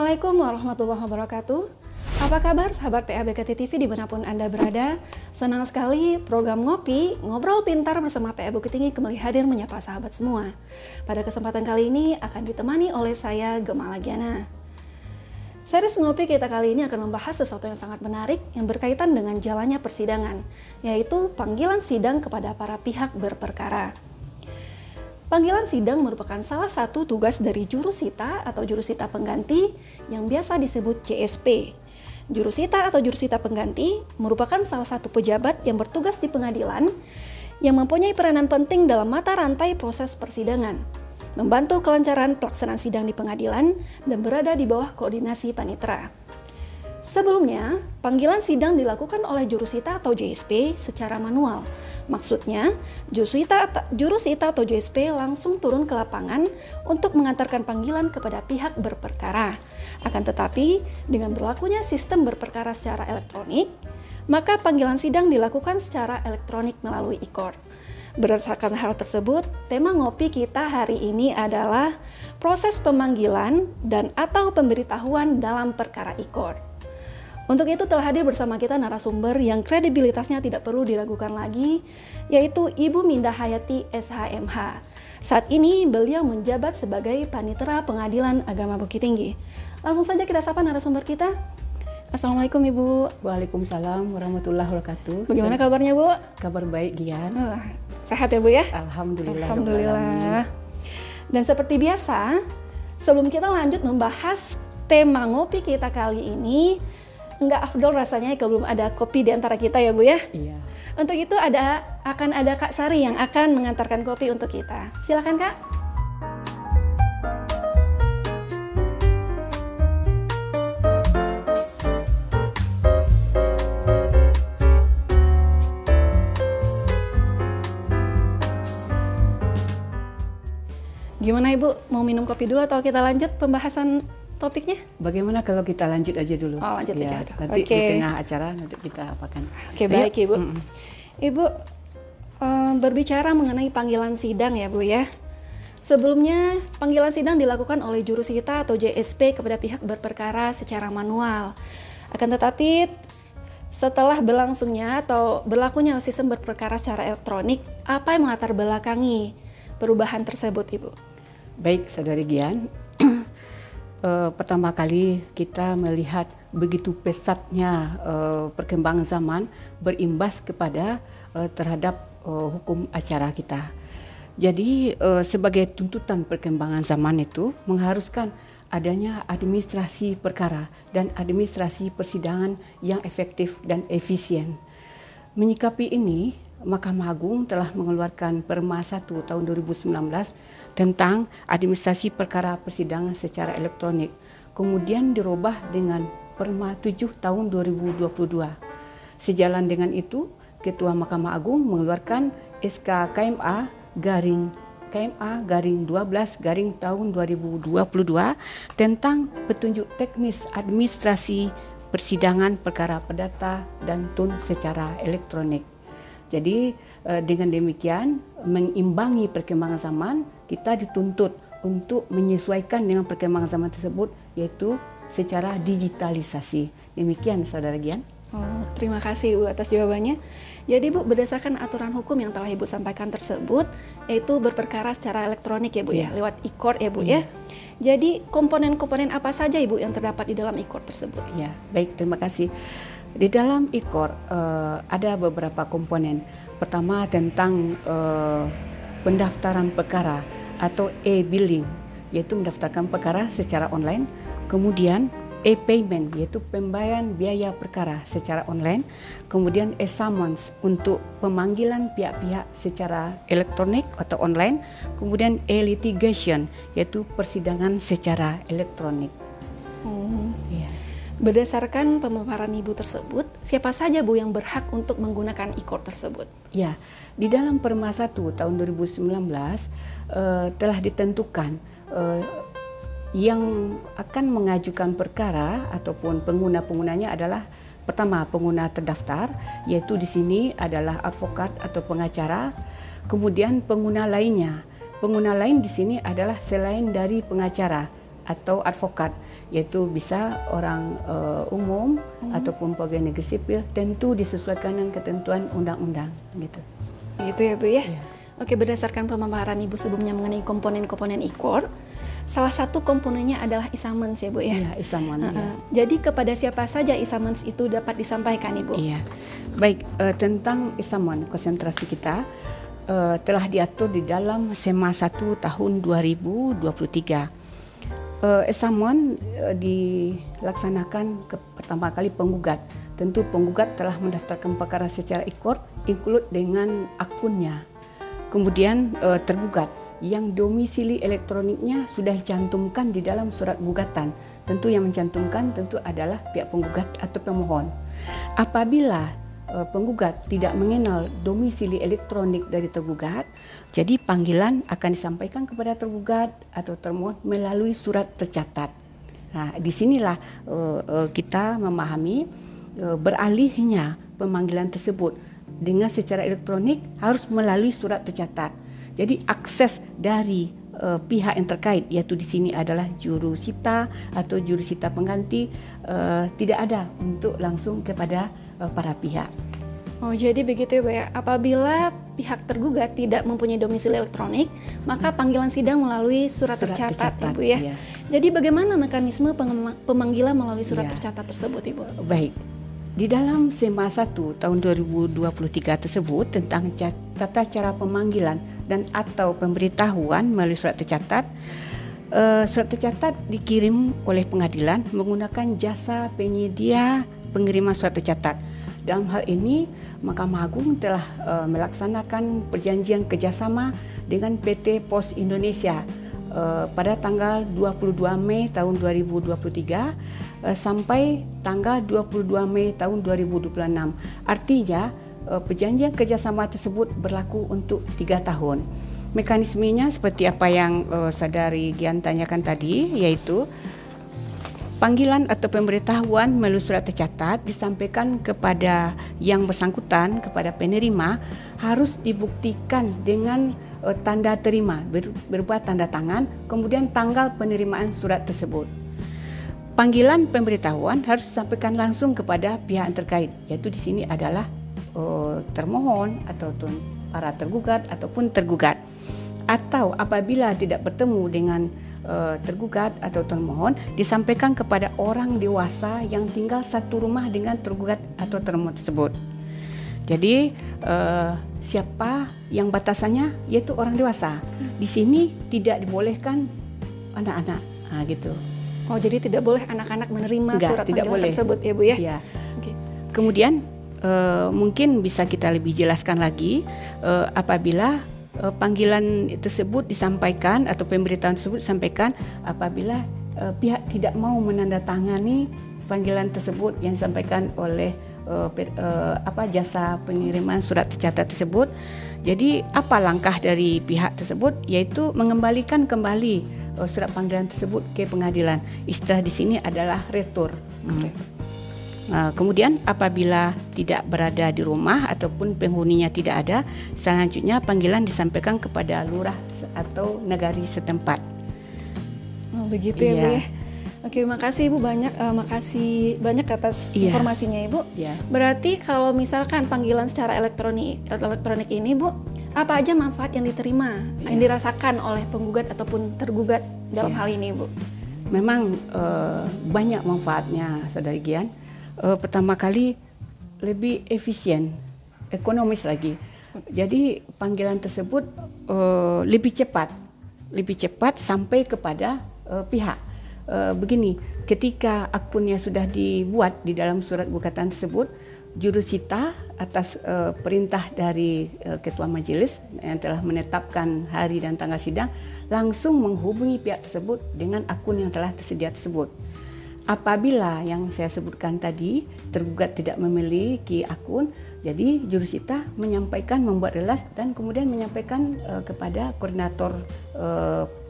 Assalamualaikum warahmatullahi wabarakatuh. Apa kabar sahabat PABKT TV dimanapun Anda berada? Senang sekali program Ngobrol Pintar bersama PA Bukit Tinggi kembali hadir menyapa sahabat semua. Pada kesempatan kali ini akan ditemani oleh saya Gemala Giana. Series Ngopi kita kali ini akan membahas sesuatu yang sangat menarik yang berkaitan dengan jalannya persidangan, yaitu panggilan sidang kepada para pihak berperkara. Panggilan sidang merupakan salah satu tugas dari jurusita atau jurusita pengganti yang biasa disebut JSP. Jurusita atau jurusita pengganti merupakan salah satu pejabat yang bertugas di pengadilan yang mempunyai peranan penting dalam mata rantai proses persidangan, membantu kelancaran pelaksanaan sidang di pengadilan dan berada di bawah koordinasi panitera. Sebelumnya, panggilan sidang dilakukan oleh jurusita atau JSP secara manual. Maksudnya, jurusita atau JSP langsung turun ke lapangan untuk mengantarkan panggilan kepada pihak berperkara. Akan tetapi, dengan berlakunya sistem berperkara secara elektronik, maka panggilan sidang dilakukan secara elektronik melalui e-court. Berdasarkan hal tersebut, tema ngopi kita hari ini adalah proses pemanggilan dan atau pemberitahuan dalam perkara e-court. Untuk itu telah hadir bersama kita narasumber yang kredibilitasnya tidak perlu diragukan lagi, yaitu Ibu Minda Hayati SHMH. Saat ini beliau menjabat sebagai Panitera Pengadilan Agama Bukit Tinggi. Langsung saja kita sapa narasumber kita. Assalamualaikum Ibu. Waalaikumsalam warahmatullahi wabarakatuh. Bagaimana kabarnya Bu? Kabar baik Gian. Sehat ya Bu ya? Alhamdulillah. Alhamdulillah. Dan seperti biasa, sebelum kita lanjut membahas tema ngopi kita kali ini, enggak afdol rasanya kalau belum ada kopi di antara kita ya Bu ya. Iya. Untuk itu akan ada Kak Sari yang akan mengantarkan kopi untuk kita. Silakan Kak. Gimana Ibu, mau minum kopi dulu atau kita lanjut pembahasan topiknya? Bagaimana kalau kita lanjut aja dulu? Oh, lanjut aja. Nanti di tengah acara nanti kita apakan. Oke, baik Ibu. Ibu, berbicara mengenai panggilan sidang ya Bu ya. Sebelumnya, panggilan sidang dilakukan oleh jurusita atau JSP kepada pihak berperkara secara manual. Akan tetapi, setelah berlangsungnya atau berlakunya sistem berperkara secara elektronik, apa yang melatar belakangi perubahan tersebut Ibu? Baik, Saudari Gian. Pertama kali kita melihat begitu pesatnya perkembangan zaman berimbas kepada terhadap hukum acara kita. Jadi sebagai tuntutan perkembangan zaman itu mengharuskan adanya administrasi perkara dan administrasi persidangan yang efektif dan efisien. Menyikapi ini, Mahkamah Agung telah mengeluarkan Perma 1 tahun 2019 tentang administrasi perkara persidangan secara elektronik. Kemudian dirubah dengan Perma 7 tahun 2022. Sejalan dengan itu, Ketua Mahkamah Agung mengeluarkan SK KMA garing 12 garing tahun 2022 tentang petunjuk teknis administrasi persidangan perkara perdata dan tun secara elektronik. Jadi dengan demikian mengimbangi perkembangan zaman, kita dituntut untuk menyesuaikan dengan perkembangan zaman tersebut, yaitu secara digitalisasi. Demikian Saudara Gian. Oh, terima kasih Bu atas jawabannya. Jadi Bu, berdasarkan aturan hukum yang telah Ibu sampaikan tersebut, yaitu berperkara secara elektronik ya Bu ya, lewat e-court ya Bu ya. Jadi komponen-komponen apa saja Ibu yang terdapat di dalam e-court tersebut? Ya, baik, terima kasih. Di dalam e-court ada beberapa komponen. Pertama tentang pendaftaran perkara atau e-billing, yaitu mendaftarkan perkara secara online. Kemudian e-payment, yaitu pembayaran biaya perkara secara online. Kemudian e-summons untuk pemanggilan pihak-pihak secara elektronik atau online. Kemudian e-litigation, yaitu persidangan secara elektronik. Ya. Berdasarkan pemaparan Ibu tersebut, siapa saja Bu yang berhak untuk menggunakan e-court tersebut? Ya, di dalam Perma 1 tahun 2019 telah ditentukan yang akan mengajukan perkara ataupun pengguna-penggunanya adalah pertama pengguna terdaftar, yaitu di sini adalah advokat atau pengacara. Kemudian pengguna lainnya. Pengguna lain di sini adalah selain dari pengacara, atau advokat, yaitu bisa orang umum ataupun pegawai negeri sipil, tentu disesuaikan dengan ketentuan undang-undang gitu. Gitu ya Bu ya. Oke, berdasarkan pemaparan Ibu sebelumnya mengenai komponen-komponen IKOR, salah satu komponennya adalah e-summons ya Bu ya. Iya, e-summons. Jadi kepada siapa saja e-summons itu dapat disampaikan Ibu? Iya. Baik, tentang e-summons konsentrasi kita telah diatur di dalam SEMA 1 tahun 2023. E-summons dilaksanakan pertama kali penggugat. Tentu penggugat telah mendaftarkan perkara secara IKOR, include dengan akunnya. Kemudian tergugat yang domisili elektroniknya sudah dicantumkan di dalam surat gugatan. Tentu yang mencantumkan tentu adalah pihak penggugat atau pemohon. Apabila penggugat tidak mengenal domisili elektronik dari tergugat, jadi panggilan akan disampaikan kepada tergugat atau termohon melalui surat tercatat. Nah, disinilah kita memahami beralihnya pemanggilan tersebut dengan secara elektronik harus melalui surat tercatat. Jadi akses dari pihak yang terkait, yaitu di sini adalah jurusita atau jurusita pengganti, tidak ada untuk langsung kepada para pihak. Oh, jadi begitu ya Bu ya. Apabila pihak tergugat tidak mempunyai domisili elektronik, maka panggilan sidang melalui surat tercatat ya Bu ya. Iya. Jadi bagaimana mekanisme pemanggilan melalui surat tercatat tersebut Ibu? Baik. Di dalam SEMA 1 tahun 2023 tersebut tentang tata cara pemanggilan dan atau pemberitahuan melalui surat tercatat, surat tercatat dikirim oleh pengadilan menggunakan jasa penyedia pengiriman surat tercatat. Dalam hal ini, Mahkamah Agung telah melaksanakan perjanjian kerjasama dengan PT Pos Indonesia pada tanggal 22 Mei tahun 2023 sampai tanggal 22 Mei tahun 2026. Artinya perjanjian kerjasama tersebut berlaku untuk 3 tahun. Mekanismenya seperti apa yang Saudari Gian tanyakan tadi, yaitu panggilan atau pemberitahuan melalui surat tercatat disampaikan kepada yang bersangkutan, kepada penerima, harus dibuktikan dengan tanda terima berupa tanda tangan, kemudian tanggal penerimaan surat tersebut. Panggilan pemberitahuan harus disampaikan langsung kepada pihak yang terkait, yaitu di sini adalah termohon atau para tergugat ataupun tergugat. Atau apabila tidak bertemu dengan tergugat atau termohon, disampaikan kepada orang dewasa yang tinggal satu rumah dengan tergugat atau termohon tersebut. Jadi siapa yang batasannya, yaitu orang dewasa. Di sini tidak dibolehkan anak-anak, gitu. Oh, jadi tidak boleh anak-anak menerima surat panggilan tersebut ya Bu ya? Ya. Okay. Kemudian mungkin bisa kita lebih jelaskan lagi apabila panggilan tersebut disampaikan atau pemberitahuan tersebut disampaikan apabila pihak tidak mau menandatangani panggilan tersebut yang disampaikan oleh jasa pengiriman surat tercatat tersebut. Jadi apa langkah dari pihak tersebut, yaitu mengembalikan kembali surat panggilan tersebut ke pengadilan. Istilah di sini adalah retur. Kemudian apabila tidak berada di rumah ataupun penghuninya tidak ada, selanjutnya panggilan disampaikan kepada lurah atau nagari setempat. Oh, begitu ya Bu ya. Oke, makasih Ibu makasih banyak atas informasinya Ibu. Berarti kalau misalkan panggilan secara elektronik ini Bu, apa aja manfaat yang diterima, yang dirasakan oleh penggugat ataupun tergugat dalam hal ini Bu? Memang banyak manfaatnya Saudari Gian. Pertama kali lebih efisien, ekonomis lagi. Jadi panggilan tersebut lebih cepat sampai kepada pihak. Begini, ketika akunnya sudah dibuat di dalam surat gugatan tersebut, jurusita atas perintah dari ketua majelis yang telah menetapkan hari dan tanggal sidang langsung menghubungi pihak tersebut dengan akun yang telah tersedia tersebut. Apabila yang saya sebutkan tadi tergugat tidak memiliki akun, jadi jurusita menyampaikan, membuat relas dan kemudian menyampaikan kepada koordinator.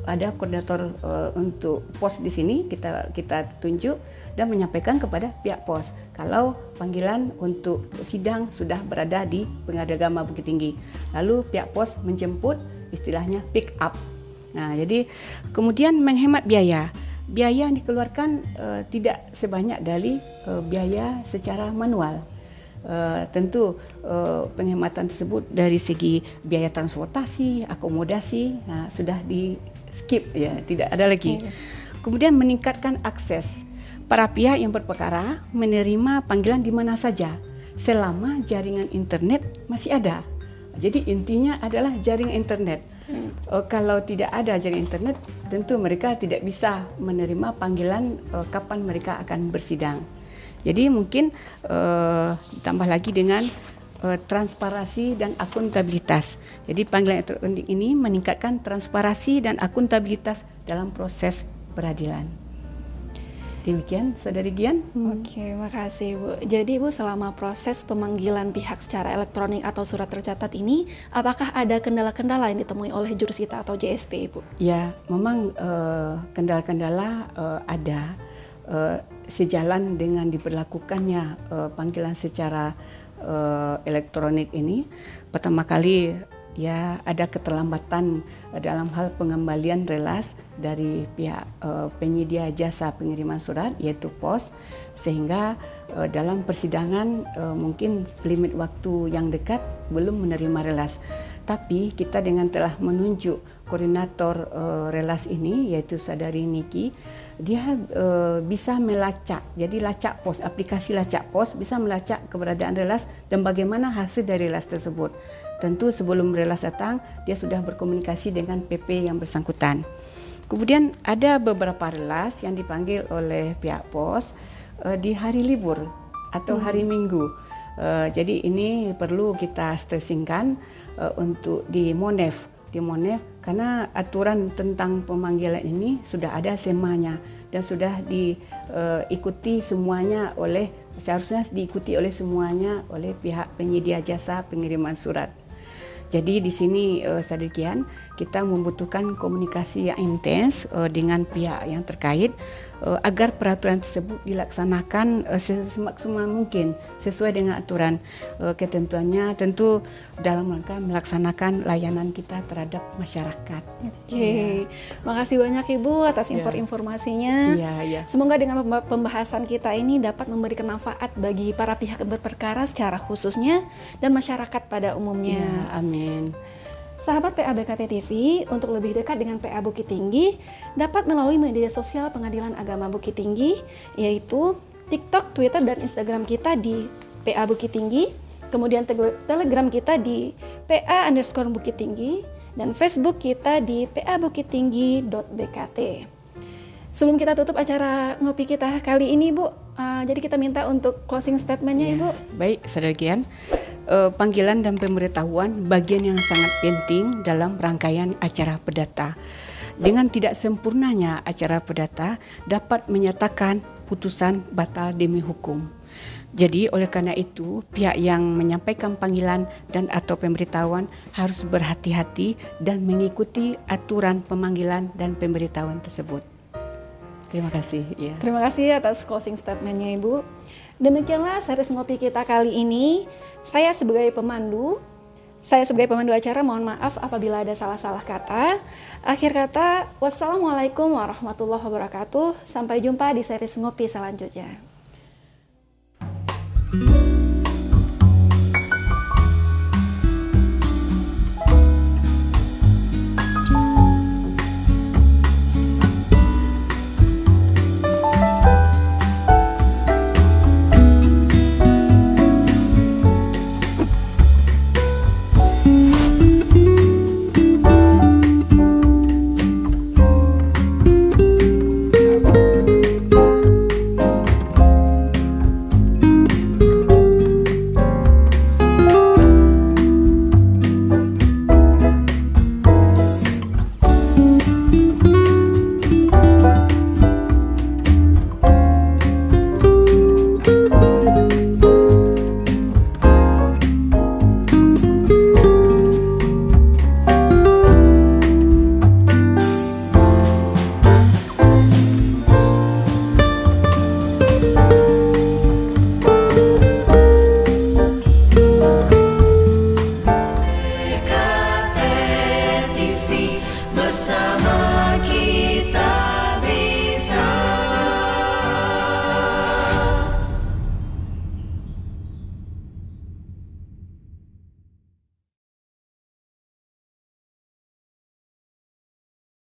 Ada koordinator untuk pos di sini kita tunjuk dan menyampaikan kepada pihak pos kalau panggilan untuk sidang sudah berada di Pengadilan Agama Bukit Tinggi. Lalu pihak pos menjemput, istilahnya pick up. Nah, jadi kemudian menghemat biaya. biaya yang dikeluarkan tidak sebanyak dari biaya secara manual. Tentu penghematan tersebut dari segi biaya transportasi, akomodasi sudah di skip ya, tidak ada lagi. Kemudian meningkatkan akses para pihak yang berperkara menerima panggilan di mana saja selama jaringan internet masih ada. Jadi intinya adalah jaringan internet. Kalau tidak ada jaringan internet, tentu mereka tidak bisa menerima panggilan kapan mereka akan bersidang. Jadi mungkin ditambah lagi dengan transparansi dan akuntabilitas. Jadi panggilan elektronik ini meningkatkan transparansi dan akuntabilitas dalam proses peradilan. Demikian, Saudari Gian. Oke, makasih Bu. Jadi Ibu selama proses pemanggilan pihak secara elektronik atau surat tercatat ini, apakah ada kendala-kendala yang ditemui oleh jurus kita atau JSP Ibu? Ya, memang kendala-kendala ada sejalan dengan diberlakukannya panggilan secara elektronik ini. Pertama kali ya ada keterlambatan dalam hal pengembalian relas dari pihak penyedia jasa pengiriman surat yaitu pos, sehingga dalam persidangan mungkin limit waktu yang dekat belum menerima relas. Tapi kita dengan telah menunjuk koordinator relas ini yaitu Saudari Niki, dia bisa melacak, jadi lacak pos, aplikasi lacak pos bisa melacak keberadaan relas dan bagaimana hasil dari relas tersebut. Tentu sebelum relas datang, dia sudah berkomunikasi dengan PP yang bersangkutan. Kemudian ada beberapa relas yang dipanggil oleh pihak pos di hari libur atau hari Minggu. Jadi ini perlu kita stressingkan untuk di Monef. Di Monef karena aturan tentang pemanggilan ini sudah ada semanya dan sudah diikuti semuanya seharusnya diikuti oleh semuanya oleh pihak penyedia jasa pengiriman surat. Jadi di sini sedemikian kita membutuhkan komunikasi yang intens dengan pihak yang terkait agar peraturan tersebut dilaksanakan semaksimal mungkin sesuai dengan aturan ketentuannya, tentu dalam rangka melaksanakan layanan kita terhadap masyarakat. Oke, makasih banyak Ibu atas informasinya. Semoga dengan pembahasan kita ini dapat memberikan manfaat bagi para pihak yang berperkara secara khususnya dan masyarakat pada umumnya. Ya, amin. Sahabat PABKT TV, untuk lebih dekat dengan PA Bukit Tinggi, dapat melalui media sosial Pengadilan Agama Bukit Tinggi, yaitu TikTok, Twitter, dan Instagram kita di PA Bukit Tinggi, kemudian Telegram kita di PA_Bukit Tinggi, dan Facebook kita di pabukittinggi.bkt. Sebelum kita tutup acara ngopi kita kali ini, Bu, jadi kita minta untuk closing statement-nya, Ibu. Baik, Saudara Gian. Panggilan dan pemberitahuan bagian yang sangat penting dalam rangkaian acara perdata. Dengan tidak sempurnanya acara perdata dapat menyatakan putusan batal demi hukum. Jadi oleh karena itu pihak yang menyampaikan panggilan dan atau pemberitahuan harus berhati-hati dan mengikuti aturan pemanggilan dan pemberitahuan tersebut. Terima kasih. Ya. Terima kasih atas closing statement-nya Ibu. Demikianlah series ngopi kita kali ini. Saya sebagai pemandu acara mohon maaf apabila ada salah-salah kata. Akhir kata, wassalamualaikum warahmatullahi wabarakatuh. Sampai jumpa di series ngopi selanjutnya.